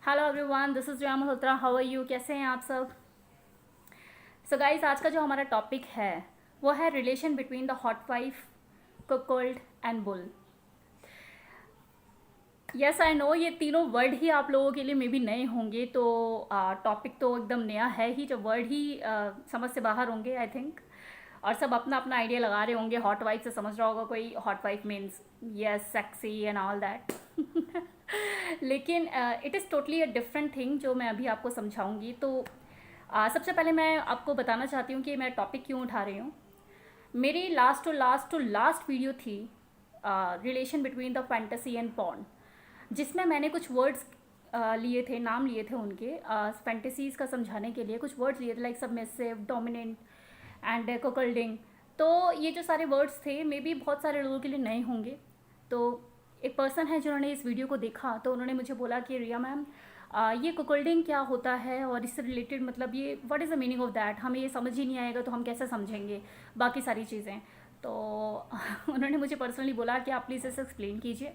Hello everyone, this is Riya Malhotra. How are you? कैसे हैं आप सब? सो गाइस, आज का जो हमारा टॉपिक है वो है relation between the hot wife, cuckold and bull. Yes I know, ये तीनों वर्ड ही आप लोगों के लिए मे बी नए होंगे, तो टॉपिक तो एकदम नया है ही। जो वर्ड ही समझ से बाहर होंगे आई थिंक, और सब अपना अपना आइडिया लगा रहे होंगे। हॉट वाइफ से समझ रहा होगा कोई, hot wife means yes sexy and all that. लेकिन it is totally a different thing जो मैं अभी आपको समझाऊंगी। तो सबसे पहले मैं आपको बताना चाहती हूँ कि मैं टॉपिक क्यों उठा रही हूँ। मेरी लास्ट वीडियो थी relation between the fantasy and porn, जिसमें मैंने कुछ वर्ड्स लिए थे, नाम लिए थे उनके, फैंटेसीज़ का समझाने के लिए कुछ वर्ड्स लिए थे, लाइक सबमिसिव, डोमिनेंट एंड कोकल्डिंग। तो ये जो सारे वर्ड्स थे मे बी बहुत सारे लोगों के लिए नए होंगे। तो एक पर्सन है जिन्होंने इस वीडियो को देखा, तो उन्होंने मुझे बोला कि रिया मैम, ये कुकल्डिंग क्या होता है और इससे रिलेटेड मतलब ये what is the meaning of that, हमें ये समझ ही नहीं आएगा तो हम कैसे समझेंगे बाकी सारी चीज़ें। तो उन्होंने मुझे पर्सनली बोला कि आप प्लीज़ इसे एक्सप्लेन कीजिए।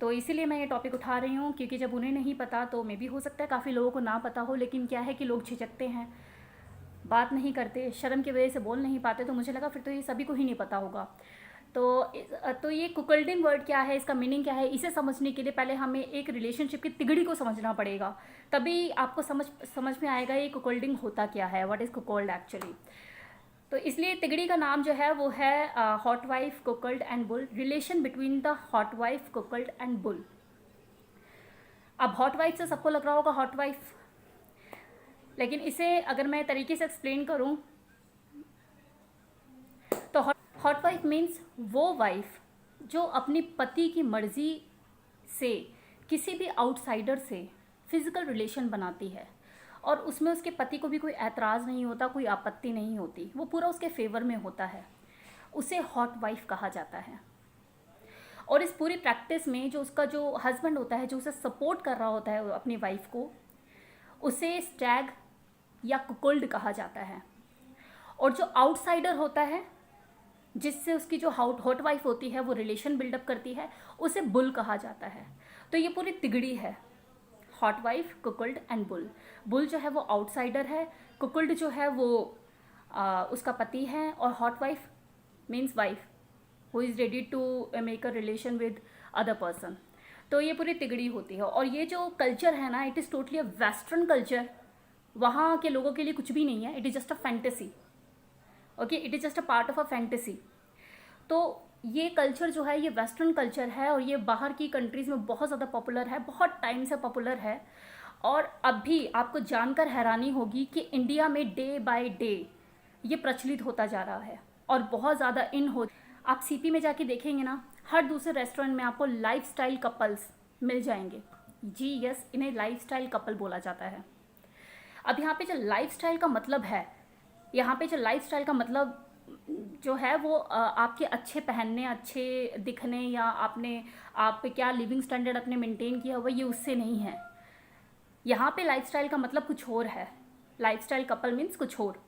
तो इसीलिए मैं ये टॉपिक उठा रही हूँ, क्योंकि जब उन्हें नहीं पता तो मे भी हो सकता है काफ़ी लोगों को ना पता हो, लेकिन क्या है कि लोग झिझकते हैं, बात नहीं करते, शर्म की वजह से बोल नहीं पाते। तो मुझे लगा फिर तो ये सभी को ही नहीं पता होगा। तो ये कुकल्डिंग वर्ड क्या है, इसका मीनिंग क्या है, इसे समझने के लिए पहले हमें एक रिलेशनशिप की तिगड़ी को समझना पड़ेगा। तभी आपको समझ में आएगा ये कुकल्डिंग होता क्या है, व्हाट इज़ कुकल्ड एक्चुअली। तो इसलिए तिगड़ी का नाम जो है वो है hot wife, cuckold and bull, relation between the hot wife, cuckold and bull. अब हॉट वाइफ से सबको लग रहा होगा हॉट वाइफ, लेकिन इसे अगर मैं तरीके से एक्सप्लेन करूं तो हॉट वाइफ मीन्स वो वाइफ जो अपनी पति की मर्जी से किसी भी आउटसाइडर से फिजिकल रिलेशन बनाती है, और उसमें उसके पति को भी कोई ऐतराज़ नहीं होता, कोई आपत्ति नहीं होती, वो पूरा उसके फेवर में होता है, उसे हॉट वाइफ कहा जाता है। और इस पूरी प्रैक्टिस में जो उसका जो हस्बैंड होता है, जो उसे सपोर्ट कर रहा होता है अपनी वाइफ को, उसे स्टैग या कुकुल्ड कहा जाता है। और जो आउटसाइडर होता है, जिससे उसकी जो हॉट वाइफ होती है वो रिलेशन बिल्डअप करती है, उसे बुल कहा जाता है। तो ये पूरी तिगड़ी है, hot wife, cuckold and bull. Bull जो है वो आउटसाइडर है, कुकुल्ड जो है वो उसका पति है, और hot wife means wife who is ready to make a relation with other person. तो ये पूरी तिगड़ी होती है। और ये जो कल्चर है ना, it is totally a western culture. वहाँ के लोगों के लिए कुछ भी नहीं है, it is just a fantasy. Okay, it is just a part of a fantasy. तो ये कल्चर जो है ये वेस्टर्न कल्चर है, और ये बाहर की कंट्रीज़ में बहुत ज़्यादा पॉपुलर है, बहुत टाइम से पॉपुलर है। और अभी आपको जानकर हैरानी होगी कि इंडिया में डे बाय डे ये प्रचलित होता जा रहा है और बहुत ज़्यादा इन हो। आप सीपी में जाके देखेंगे ना, हर दूसरे रेस्टोरेंट में आपको लाइफस्टाइल कपल्स मिल जाएंगे। जी यस, इन्हें लाइफस्टाइल कपल बोला जाता है। अब यहाँ पे जो लाइफस्टाइल का मतलब है, यहाँ पे जो लाइफस्टाइल का मतलब जो है वो आपके अच्छे पहनने, अच्छे दिखने, या आप क्या लिविंग स्टैंडर्ड अपने मेंटेन किया हुआ, ये उससे नहीं है। यहाँ पे लाइफस्टाइल का मतलब कुछ और है। लाइफस्टाइल कपल मीन्स कुछ और।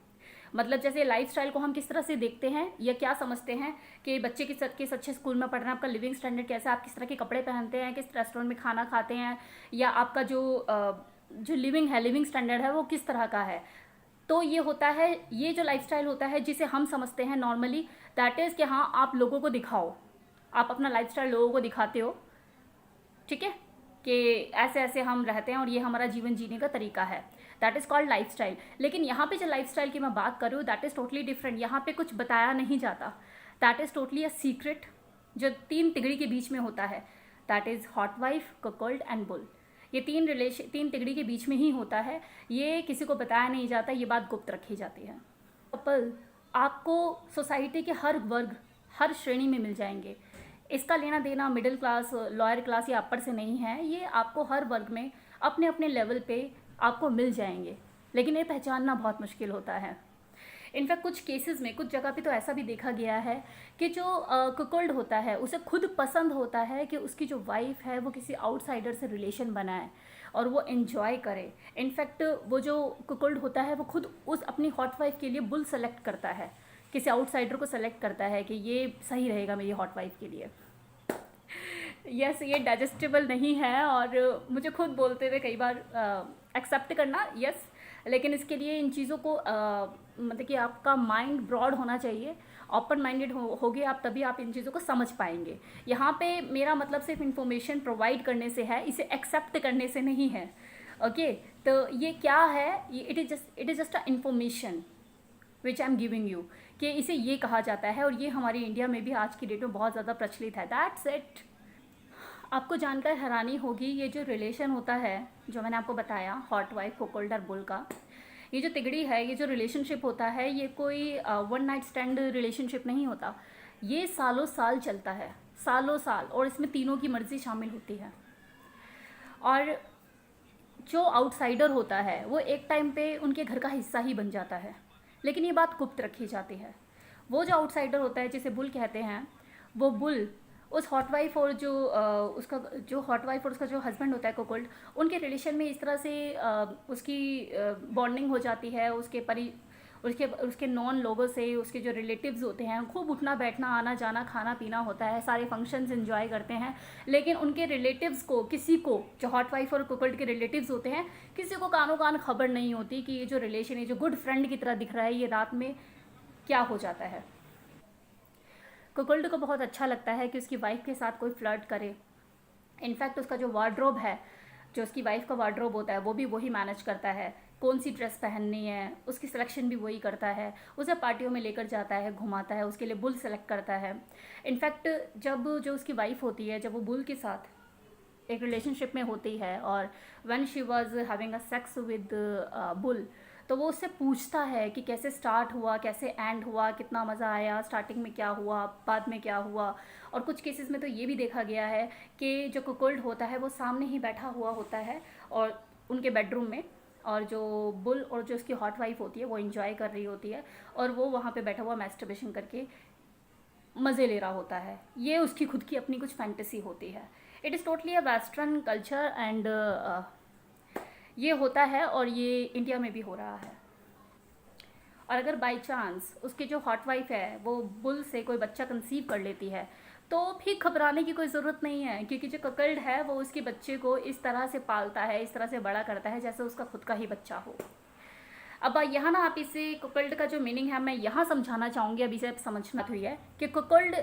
मतलब जैसे लाइफस्टाइल को हम किस तरह से देखते हैं या क्या समझते हैं कि बच्चे किस अच्छे स्कूल में पढ़ रहे हैं, आपका लिविंग स्टैंडर्ड कैसा है, आप किस तरह के कपड़े पहनते हैं, किस रेस्टोरेंट में खाना खाते हैं, या आपका जो लिविंग स्टैंडर्ड है वो किस तरह का है। तो ये होता है, ये जो लाइफस्टाइल होता है जिसे हम समझते हैं नॉर्मली, दैट इज़ कि हाँ आप लोगों को दिखाओ, आप अपना लाइफस्टाइल लोगों को दिखाते हो, ठीक है, कि ऐसे ऐसे हम रहते हैं और ये हमारा जीवन जीने का तरीका है, दैट इज़ कॉल्ड लाइफस्टाइल। लेकिन यहाँ पे जो लाइफस्टाइल की मैं बात कर रही हूँ दैट इज़ टोटली डिफरेंट। यहाँ पे कुछ बताया नहीं जाता, that is totally a secret जो तीन तिगड़ी के बीच में होता है, that is hot wife, cuckold and bull. ये तीन तिगड़ी के बीच में ही होता है, ये किसी को बताया नहीं जाता, ये बात गुप्त रखी जाती है। कपल आपको सोसाइटी के हर वर्ग, हर श्रेणी में मिल जाएंगे। इसका लेना देना मिडिल क्लास, लोअर क्लास या अपर से नहीं है, ये आपको हर वर्ग में अपने अपने लेवल पे आपको मिल जाएंगे, लेकिन ये पहचानना बहुत मुश्किल होता है। इनफैक्ट कुछ केसेस में, कुछ जगह पे तो ऐसा भी देखा गया है कि जो कुकल्ड होता है उसे खुद पसंद होता है कि उसकी जो वाइफ है वो किसी आउटसाइडर से रिलेशन बनाए और वो एंजॉय करे। इनफैक्ट वो जो कुकल्ड होता है वो खुद उस अपनी हॉट वाइफ के लिए बुल सेलेक्ट करता है, किसी आउटसाइडर को सेलेक्ट करता है कि ये सही रहेगा मेरी हॉट वाइफ के लिए। यस, ये डाइजेस्टेबल नहीं है और मुझे खुद बोलते हुए कई बार एक्सेप्ट करना, यस। लेकिन इसके लिए इन चीज़ों को मतलब कि आपका माइंड ब्रॉड होना चाहिए, ओपन माइंडेड होगे आप, तभी आप इन चीज़ों को समझ पाएंगे। यहाँ पे मेरा मतलब सिर्फ इन्फॉर्मेशन प्रोवाइड करने से है, इसे एक्सेप्ट करने से नहीं है। ओके, तो ये क्या है, it is just a information which I am giving you, कि इसे ये कहा जाता है, और ये हमारे इंडिया में भी आज की डेट में बहुत ज़्यादा प्रचलित है। That's it. आपको जानकर हैरानी होगी, ये जो रिलेशन होता है जो मैंने आपको बताया, हॉट वाइफ कुकुल्ड और बुल का, ये जो तिगड़ी है, ये जो रिलेशनशिप होता है, ये कोई वन नाइट स्टैंड रिलेशनशिप नहीं होता। ये सालों साल चलता है, सालों साल, और इसमें तीनों की मर्जी शामिल होती है। और जो आउटसाइडर होता है वो एक टाइम पे उनके घर का हिस्सा ही बन जाता है, लेकिन ये बात गुप्त रखी जाती है। वो जो आउटसाइडर होता है, जिसे बुल कहते हैं, वो बुल उस हॉट वाइफ और जो उसका जो हॉट वाइफ और उसका जो हस्बैंड होता है कोकोल्ड, उनके रिलेशन में इस तरह से उसकी बॉन्डिंग हो जाती है, उसके नॉन लोगों से, उसके जो रिलेटिव्स होते हैं, खूब उठना बैठना, आना जाना, खाना पीना होता है, सारे फंक्शंस एंजॉय करते हैं। लेकिन उनके रिलेटिव्स को, किसी को, जो हॉट वाइफ और कुकुल्ड के रिलेटिव्स होते हैं, किसी को कानों कान खबर नहीं होती कि ये जो रिलेशन है, जो गुड फ्रेंड की तरह दिख रहा है, ये रात में क्या हो जाता है। कुकुल्ड को बहुत अच्छा लगता है कि उसकी वाइफ के साथ कोई फ्लर्ट करे। इनफैक्ट उसका जो वार्ड्रोब है, जो उसकी वाइफ का वार्ड्रोब होता है, वो भी वही मैनेज करता है, कौन सी ड्रेस पहननी है, उसकी सिलेक्शन भी वही करता है, उसे पार्टियों में लेकर जाता है, घुमाता है, उसके लिए बुल सेलेक्ट करता है। इनफैक्ट जब जो उसकी वाइफ होती है, जब वो बुल के साथ एक रिलेशनशिप में होती है, और when she was having a sex with bull, तो वो उससे पूछता है कि कैसे स्टार्ट हुआ, कैसे एंड हुआ, कितना मज़ा आया, स्टार्टिंग में क्या हुआ, बाद में क्या हुआ। और कुछ केसेस में तो ये भी देखा गया है कि जो कुकुल्ड होता है वो सामने ही बैठा हुआ होता है और उनके बेडरूम में, और जो बुल और जो उसकी हॉट वाइफ होती है वो एंजॉय कर रही होती है, और वो वहाँ पे बैठा हुआ मैस्टरबेशन करके मज़े ले रहा होता है। ये उसकी खुद की अपनी कुछ फैंटेसी होती है। It is totally a western culture, and ये होता है, और ये इंडिया में भी हो रहा है। और अगर बाई चांस उसकी जो हॉट वाइफ है वो बुल से कोई बच्चा कंसीव कर लेती है, तो भी घबराने की कोई ज़रूरत नहीं है, क्योंकि जो ककल्ड है वो उसके बच्चे को इस तरह से पालता है, इस तरह से बड़ा करता है जैसे उसका खुद का ही बच्चा हो। अब यहाँ ना आप इसे कुकल्ड का जो मीनिंग है मैं यहाँ समझाना चाहूँगी, अभी से समझना हुई है कि कुकल्ड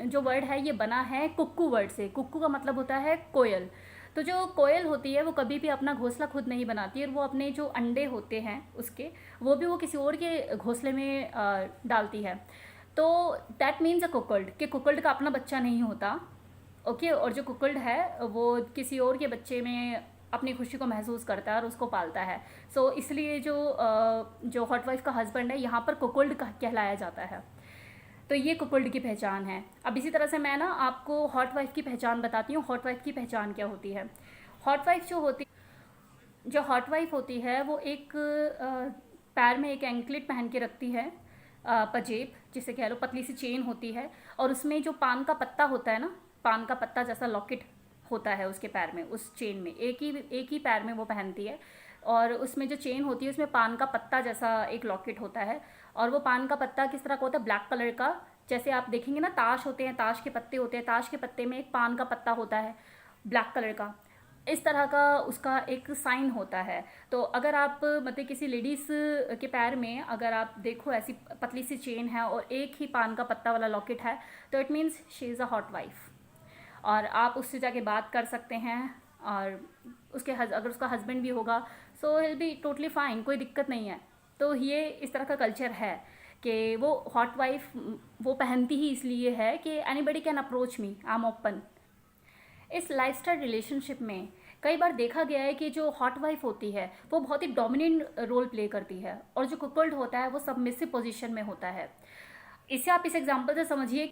जो वर्ड है ये बना है कुक्कू वर्ड से। कुक्कू का मतलब होता है कोयल। तो जो कोयल होती है वो कभी भी अपना घोंसला खुद नहीं बनाती है, और वो अपने जो अंडे होते हैं उसके, वो भी वो किसी और के घोंसले में डालती है। तो दैट मीन्स अ कुकल्ड, कि कुकल्ड का अपना बच्चा नहीं होता। ओके, और जो कुकल्ड है वो किसी और के बच्चे में अपनी खुशी को महसूस करता है और उसको पालता है। सो इसलिए जो हॉट वाइफ का हस्बैंड है यहाँ पर कुकल्ड कहलाया जाता है। तो ये कुकल्ड की पहचान है। अब इसी तरह से मैं ना आपको हॉट वाइफ की पहचान बताती हूँ। हॉट वाइफ की पहचान क्या होती है। हॉट वाइफ जो हॉट वाइफ होती है वो एक पैर में एक एंकलेट पहन के रखती है, पजेब जिसे कह लो, पतली सी चेन होती है, और उसमें जो पान का पत्ता होता है ना, पान का पत्ता जैसा लॉकेट होता है उसके पैर में, उस चेन में एक ही पैर में वो पहनती है, और उसमें जो चेन होती है उसमें पान का पत्ता जैसा एक लॉकेट होता है। और वो पान का पत्ता किस तरह का होता है, ब्लैक कलर का। जैसे आप देखेंगे ना, ताश होते हैं, ताश के पत्ते होते हैं, ताश के पत्ते में एक पान का पत्ता होता है ब्लैक कलर का, इस तरह का उसका एक साइन होता है। तो अगर आप मतलब किसी लेडीज़ के पैर में अगर आप देखो ऐसी पतली सी चेन है और एक ही पान का पत्ता वाला लॉकेट है, तो it means she is a hot wife, और आप उससे जाके बात कर सकते हैं। और अगर उसका हस्बैंड भी होगा, so will be totally fine, कोई दिक्कत नहीं है। तो ये इस तरह का कल्चर है कि वो हॉट वाइफ वो पहनती ही इसलिए है कि anybody can approach me, I am open. इस लाइफस्टाइल रिलेशनशिप में कई बार देखा गया है कि जो हॉट वाइफ होती है वो बहुत ही डोमिनेंट रोल प्ले करती है, और जो कुकल्ड होता है वो सबमिसिव पोजीशन में होता है। इसे आप इस एग्जांपल से समझिए,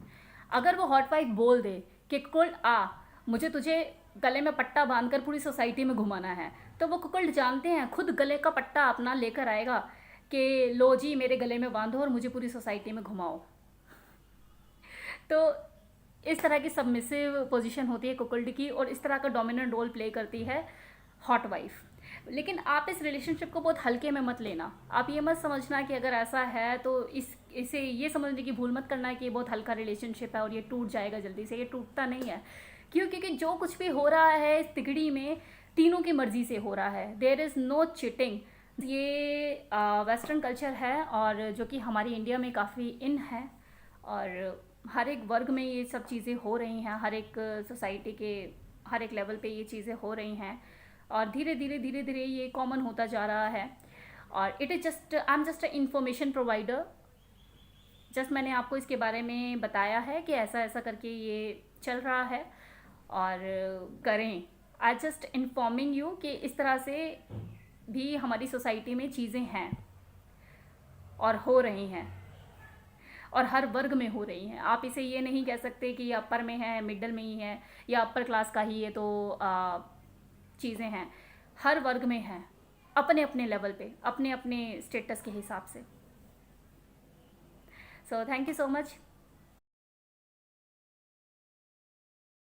अगर वो हॉट वाइफ बोल दे कि कुकल्ड आ, मुझे तुझे गले में पट्टा बांधकर पूरी सोसाइटी में घुमाना है, तो वो कुकल्ड जानते हैं खुद गले का पट्टा अपना लेकर आएगा कि लो जी मेरे गले में बांधो और मुझे पूरी सोसाइटी में घुमाओ। तो इस तरह की सबमिसिव पोजीशन होती है कुकल्ड की, और इस तरह का डोमिनेंट रोल प्ले करती है हॉट वाइफ। लेकिन आप इस रिलेशनशिप को बहुत हल्के में मत लेना। आप ये मत समझना कि अगर ऐसा है तो इसे ये समझने की भूल मत करना कि ये बहुत हल्का रिलेशनशिप है और ये टूट जाएगा जल्दी से। ये टूटता नहीं है, क्यों? क्योंकि जो कुछ भी हो रहा है इस तिगड़ी में तीनों की मर्जी से हो रहा है, देयर इज़ नो चिटिंग। ये वेस्टर्न कल्चर है और जो कि हमारी इंडिया में काफ़ी इन है, और हर एक वर्ग में ये सब चीज़ें हो रही हैं, हर एक सोसाइटी के हर एक लेवल पे ये चीज़ें हो रही हैं, और धीरे धीरे ये कॉमन होता जा रहा है। और it is just, I am just a information provider. Just मैंने आपको इसके बारे में बताया है कि ऐसा ऐसा करके ये चल रहा है और करें। आई जस्ट इन्फॉर्मिंग यू कि इस तरह से भी हमारी सोसाइटी में चीज़ें हैं और हो रही हैं, और हर वर्ग में हो रही हैं। आप इसे ये नहीं कह सकते कि ये अपर में है, मिडल में ही है, या अपर क्लास का ही ये तो चीज़ें हैं। हर वर्ग में हैं, अपने अपने लेवल पे, अपने अपने स्टेटस के हिसाब से। So thank you so much.